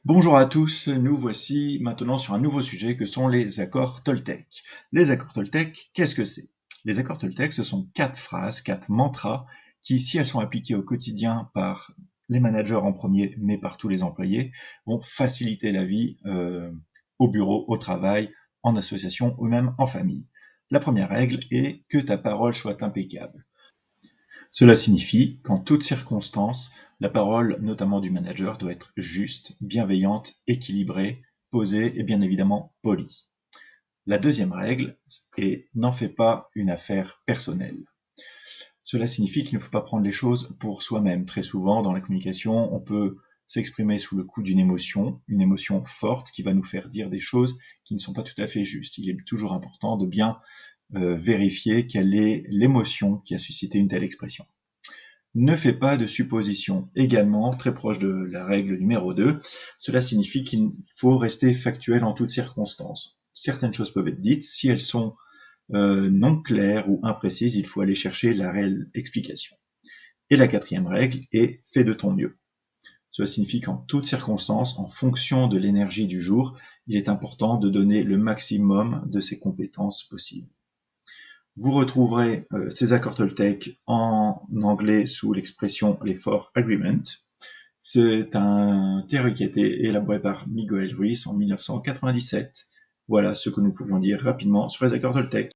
Bonjour à tous, nous voici maintenant sur un nouveau sujet que sont les accords Toltec. Les accords Toltec, qu'est-ce que c'est? Les accords Toltec, ce sont 4 phrases, 4 mantras qui, si elles sont appliquées au quotidien par les managers en premier, mais par tous les employés, vont faciliter la vie au bureau, au travail, en association ou même en famille. La première règle est que ta parole soit impeccable. Cela signifie qu'en toutes circonstances, la parole, notamment du manager, doit être juste, bienveillante, équilibrée, posée et bien évidemment polie. La deuxième règle est n'en fais pas une affaire personnelle. Cela signifie qu'il ne faut pas prendre les choses pour soi-même. Très souvent, dans la communication, on peut s'exprimer sous le coup d'une une émotion forte qui va nous faire dire des choses qui ne sont pas tout à fait justes. Il est toujours important de bien vérifier quelle est l'émotion qui a suscité une telle expression. Ne fais pas de suppositions. Également, très proche de la règle numéro 2, cela signifie qu'il faut rester factuel en toutes circonstances. Certaines choses peuvent être dites, si elles sont non claires ou imprécises, il faut aller chercher la réelle explication. Et la quatrième règle est fais de ton mieux. Cela signifie qu'en toutes circonstances, en fonction de l'énergie du jour, il est important de donner le maximum de ses compétences possibles. Vous retrouverez ces accords Toltec en anglais sous l'expression les Four Agreements. C'est un théorie qui a été élaboré par Miguel Ruiz en 1997. Voilà ce que nous pouvions dire rapidement sur les accords Toltec.